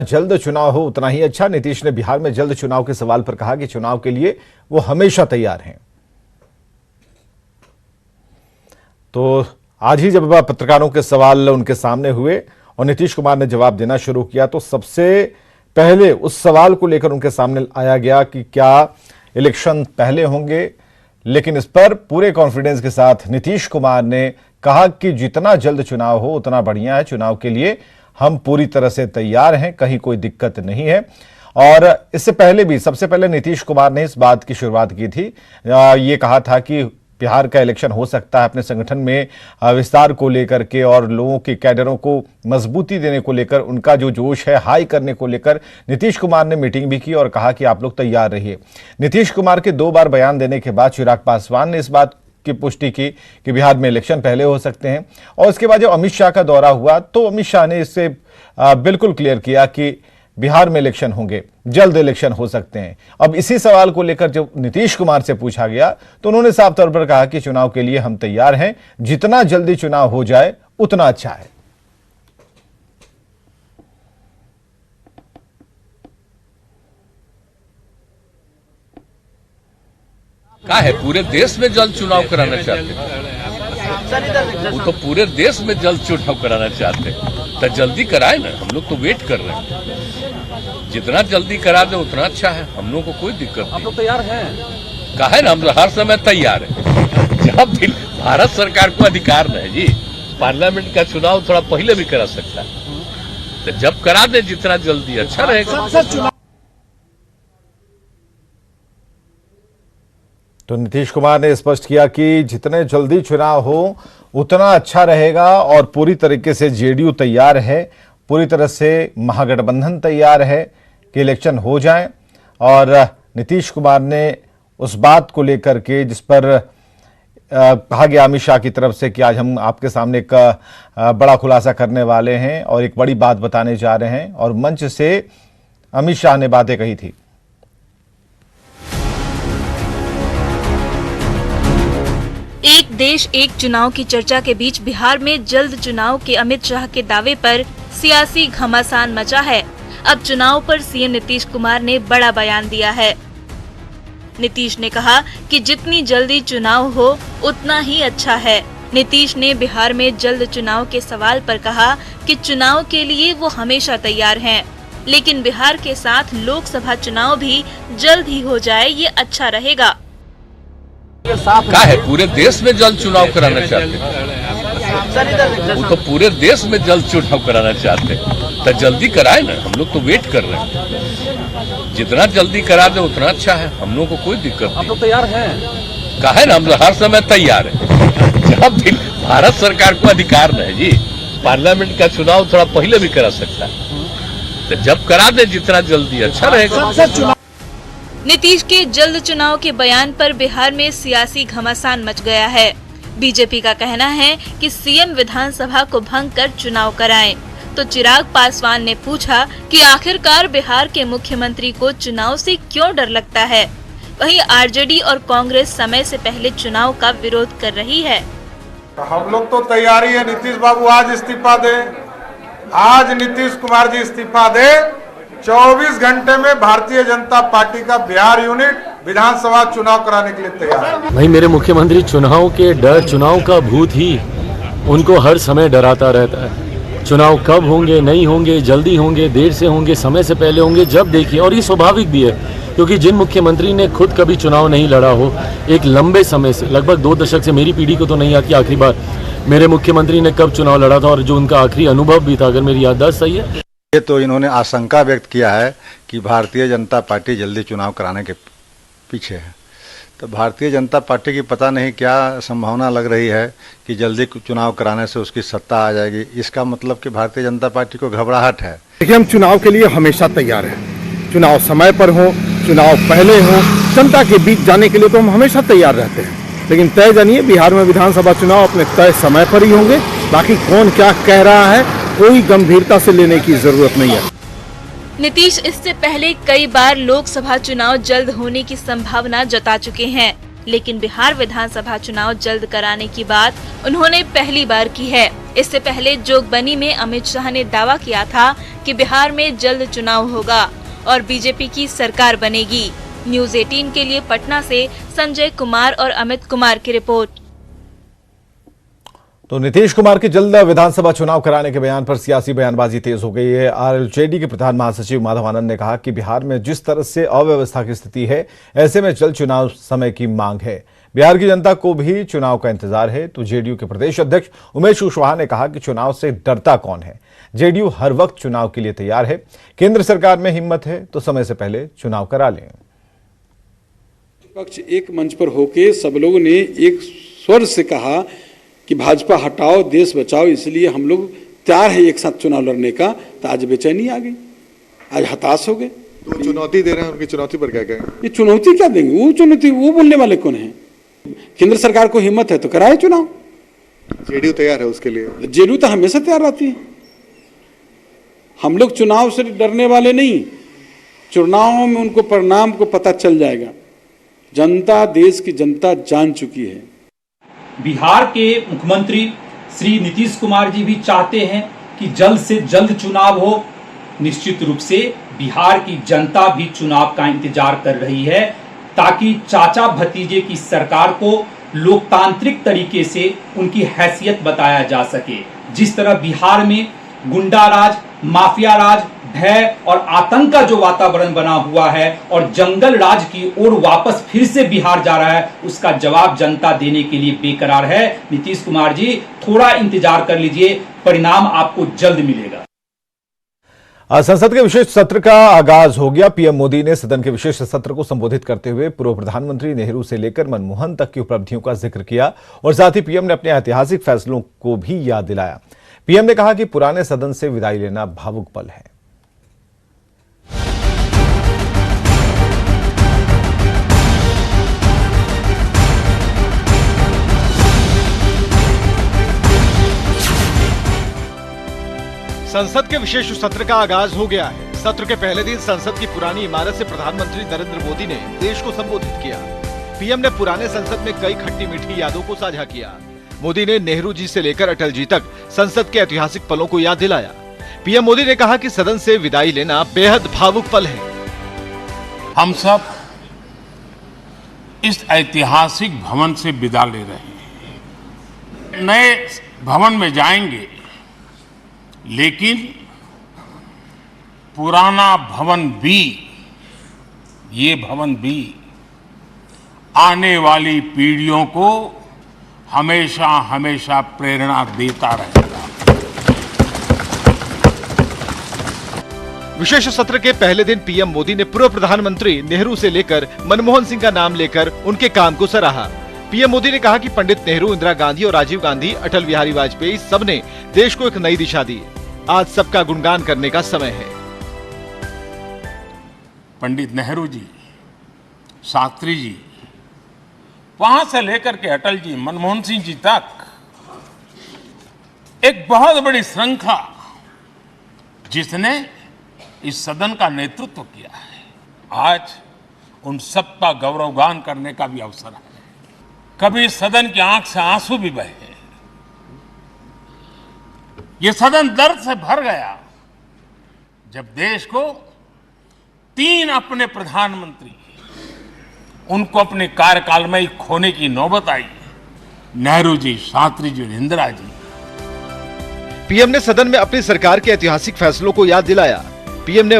जल्द चुनाव हो उतना ही अच्छा। नीतीश ने बिहार में जल्द चुनाव के सवाल पर कहा कि चुनाव के लिए वो हमेशा तैयार हैं। तो आज ही जब पत्रकारों के सवाल उनके सामने हुए और नीतीश कुमार ने जवाब देना शुरू किया तो सबसे पहले उस सवाल को लेकर उनके सामने आया गया कि क्या इलेक्शन पहले होंगे, लेकिन इस पर पूरे कॉन्फिडेंस के साथ नीतीश कुमार ने कहा कि जितना जल्द चुनाव हो उतना बढ़िया है। चुनाव के लिए हम पूरी तरह से तैयार हैं, कहीं कोई दिक्कत नहीं है। और इससे पहले भी सबसे पहले नीतीश कुमार ने इस बात की शुरुआत की थी, ये कहा था कि बिहार का इलेक्शन हो सकता है। अपने संगठन में विस्तार को लेकर के और लोगों के कैडरों को मजबूती देने को लेकर, उनका जो जोश है हाई करने को लेकर नीतीश कुमार ने मीटिंग भी की और कहा कि आप लोग तैयार रहिए। नीतीश कुमार के 2 बार बयान देने के बाद चिराग पासवान ने इस बात की पुष्टि की कि बिहार में इलेक्शन पहले हो सकते हैं। और उसके बाद जब अमित शाह का दौरा हुआ तो अमित शाह ने इससे बिल्कुल क्लियर किया कि बिहार में इलेक्शन होंगे, जल्द इलेक्शन हो सकते हैं। अब इसी सवाल को लेकर जब नीतीश कुमार से पूछा गया तो उन्होंने साफ तौर पर कहा कि चुनाव के लिए हम तैयार हैं, जितना जल्दी चुनाव हो जाए उतना अच्छा है। क्या है, पूरे देश में जल्द चुनाव कराना चाहते हैं। वो तो पूरे देश में जल्द चुनाव कराना चाहते हैं, तो जल्दी कराए ना। हम लोग तो वेट कर रहे हैं, जितना जल्दी करा दे उतना अच्छा है। हम लोग को कोई दिक्कत नहीं। आप लोग तैयार हैं? कहा है ना, हम हर समय तैयार है। जब भी भारत सरकार को अधिकार है जी, पार्लियामेंट का चुनाव थोड़ा पहले भी करा सकता है, तो जब करा दे जितना जल्दी अच्छा रहेगा। तो नीतीश कुमार ने स्पष्ट किया कि जितने जल्दी चुनाव हो उतना अच्छा रहेगा और पूरी तरीके से जेडीयू तैयार है, पूरी तरह से महागठबंधन तैयार है कि इलेक्शन हो जाए। और नीतीश कुमार ने उस बात को लेकर के जिस पर कहा गया अमित शाह की तरफ से कि आज हम आपके सामने एक बड़ा खुलासा करने वाले हैं और एक बड़ी बात बताने जा रहे हैं, और मंच से अमित शाह ने बातें कही थी। एक देश एक चुनाव की चर्चा के बीच बिहार में जल्द चुनाव के अमित शाह के दावे पर सियासी घमासान मचा है। अब चुनाव पर सीएम नीतीश कुमार ने बड़ा बयान दिया है। नीतीश ने कहा कि जितनी जल्दी चुनाव हो उतना ही अच्छा है। नीतीश ने बिहार में जल्द चुनाव के सवाल पर कहा कि चुनाव के लिए वो हमेशा तैयार हैं, लेकिन बिहार के साथ लोकसभा चुनाव भी जल्द ही हो जाए ये अच्छा रहेगा। क्या है, पूरे देश में जल्द चुनाव कराना चाहते हैं। वो तो पूरे देश में जल्द चुनाव कराना चाहते हैं, तो जल्दी कराए ना। हम लोग तो वेट कर रहे हैं, जितना जल्दी करा दे उतना अच्छा है। हम लोग को कोई दिक्कत नहीं। आप लोग तैयार हैं? कहा है ना, हम हर समय तैयार है। जब भी भारत सरकार को अधिकार है जी, पार्लियामेंट का चुनाव थोड़ा पहले भी करा सकता है, तो जब करा दे जितना जल्दी अच्छा रहेगा। नीतीश के जल्द चुनाव के बयान पर बिहार में सियासी घमासान मच गया है। बीजेपी का कहना है कि सीएम विधानसभा को भंग कर चुनाव कराएं। तो चिराग पासवान ने पूछा कि आखिरकार बिहार के मुख्यमंत्री को चुनाव से क्यों डर लगता है। वहीं आरजेडी और कांग्रेस समय से पहले चुनाव का विरोध कर रही है। हम लोग तो तैयारी है। नीतीश बाबू आज इस्तीफा दे, आज नीतीश कुमार जी इस्तीफा दे, 24 घंटे में भारतीय जनता पार्टी का बिहार यूनिट विधानसभा चुनाव कराने के लिए तैयार है। भाई मेरे मुख्यमंत्री चुनाव के डर, चुनाव का भूत ही उनको हर समय डराता रहता है। चुनाव कब होंगे, नहीं होंगे, जल्दी होंगे, देर से होंगे, समय से पहले होंगे, जब देखिए। और ये स्वाभाविक भी है, क्योंकि जिन मुख्यमंत्री ने खुद कभी चुनाव नहीं लड़ा हो एक लंबे समय से, लगभग 2 दशक से, मेरी पीढ़ी को तो नहीं आती आखिरी बार मेरे मुख्यमंत्री ने कब चुनाव लड़ा था और जो उनका आखिरी अनुभव भी था, अगर मेरी याददाश्त सही है। ये तो इन्होंने आशंका व्यक्त किया है कि भारतीय जनता पार्टी जल्दी चुनाव कराने के पीछे है। तो भारतीय जनता पार्टी की पता नहीं क्या संभावना लग रही है कि जल्दी चुनाव कराने से उसकी सत्ता आ जाएगी। इसका मतलब कि भारतीय जनता पार्टी को घबराहट है। देखिए, हम चुनाव के लिए हमेशा तैयार हैं। चुनाव समय पर हो, चुनाव पहले हो, जनता के बीच जाने के लिए तो हम हमेशा तैयार रहते हैं। लेकिन तय जानिए, बिहार में विधानसभा चुनाव अपने तय समय पर ही होंगे। बाकी कौन क्या कह रहा है कोई गंभीरता से लेने की जरूरत नहीं है। नीतीश इससे पहले कई बार लोकसभा चुनाव जल्द होने की संभावना जता चुके हैं, लेकिन बिहार विधानसभा चुनाव जल्द कराने की बात उन्होंने पहली बार की है। इससे पहले जोगबनी में अमित शाह ने दावा किया था कि बिहार में जल्द चुनाव होगा और बीजेपी की सरकार बनेगी। न्यूज़ 18 के लिए पटना से संजय कुमार और अमित कुमार की रिपोर्ट। तो नीतीश कुमार के जल्द विधानसभा चुनाव कराने के बयान पर सियासी बयानबाजी तेज हो गई है। आरजेडी के प्रधान महासचिव माधव आनंद ने कहा कि बिहार में जिस तरह से अव्यवस्था की स्थिति है, ऐसे में जल्द चुनाव समय की मांग है। बिहार की जनता को भी चुनाव का इंतजार है। तो जेडीयू के प्रदेश अध्यक्ष उमेश कुशवाहा ने कहा कि चुनाव से डरता कौन है, जेडीयू हर वक्त चुनाव के लिए तैयार है। केंद्र सरकार में हिम्मत है तो समय से पहले चुनाव करा लें। विपक्ष एक मंच पर होके सब लोगों ने एक स्वर से कहा कि भाजपा हटाओ, देश बचाओ, इसलिए हम लोग तैयार है एक साथ चुनाव लड़ने का। तो आज बेचैनी आ गई, आज हताश हो गए। तो चुनौती दे रहे हैं, उनकी चुनौती पर क्या कहें? ये चुनौती क्या देंगे? वो चुनौती, वो बोलने वाले कौन है? केंद्र सरकार को हिम्मत है तो कराए चुनाव। जेडीयू तैयार है उसके लिए? जेडीयू तो हमेशा तैयार रहती है। हम लोग चुनाव से डरने वाले नहीं, चुनाव में उनको परिणाम को पता चल जाएगा। जनता, देश की जनता जान चुकी है। बिहार के मुख्यमंत्री श्री नीतीश कुमार जी भी चाहते हैं कि जल्द से जल्द चुनाव हो। निश्चित रूप से बिहार की जनता भी चुनाव का इंतजार कर रही है, ताकि चाचा भतीजे की सरकार को लोकतांत्रिक तरीके से उनकी हैसियत बताया जा सके। जिस तरह बिहार में गुंडा राज, माफिया राज, भय और आतंक का जो वातावरण बना हुआ है और जंगल राज की ओर वापस फिर से बिहार जा रहा है, उसका जवाब जनता देने के लिए बेकरार है। नीतीश कुमार जी, थोड़ा इंतजार कर लीजिए, परिणाम आपको जल्द मिलेगा। आज संसद के विशेष सत्र का आगाज हो गया। पीएम मोदी ने सदन के विशेष सत्र को संबोधित करते हुए पूर्व प्रधानमंत्री नेहरू से लेकर मनमोहन तक की उपलब्धियों का जिक्र किया और साथ ही पीएम ने अपने ऐतिहासिक फैसलों को भी याद दिलाया। पीएम ने कहा कि पुराने सदन से विदाई लेना भावुक पल है। संसद के विशेष सत्र का आगाज हो गया है। सत्र के पहले दिन संसद की पुरानी इमारत से प्रधानमंत्री नरेंद्र मोदी ने देश को संबोधित किया। पीएम ने पुराने संसद में कई खट्टी मीठी यादों को साझा किया। मोदी ने नेहरू जी से लेकर अटल जी तक संसद के ऐतिहासिक पलों को याद दिलाया। पीएम मोदी ने कहा कि सदन से विदाई लेना बेहद भावुक पल है। हम सब इस ऐतिहासिक भवन से विदा ले रहे हैं। नए भवन में जाएंगे, लेकिन पुराना भवन भी, ये भवन भी आने वाली पीढ़ियों को हमेशा हमेशा प्रेरणा देता रहेगा। विशेष सत्र के पहले दिन पीएम मोदी ने पूर्व प्रधानमंत्री नेहरू से लेकर मनमोहन सिंह का नाम लेकर उनके काम को सराहा। पीएम मोदी ने कहा कि पंडित नेहरू, इंदिरा गांधी और राजीव गांधी, अटल बिहारी वाजपेयी सबने देश को एक नई दिशा दी। आज सबका गुणगान करने का समय है। पंडित नेहरू जी, शास्त्री जी, वहां से लेकर के अटल जी, मनमोहन सिंह जी तक एक बहुत बड़ी श्रृंखला जिसने इस सदन का नेतृत्व किया है। आज उन सबका गौरवगान करने का भी अवसर है। कभी सदन की आंख से आंसू भी बहे। ये सदन दर्द से भर गया जब देश को 3 अपने प्रधानमंत्री उनको अपने कार्यकाल में ही खोने की नौबत आई। नेहरू जी, शास्त्री जी और इंदिरा जी। पीएम ने सदन में अपनी सरकार के ऐतिहासिक फैसलों को याद दिलाया। पीएम ने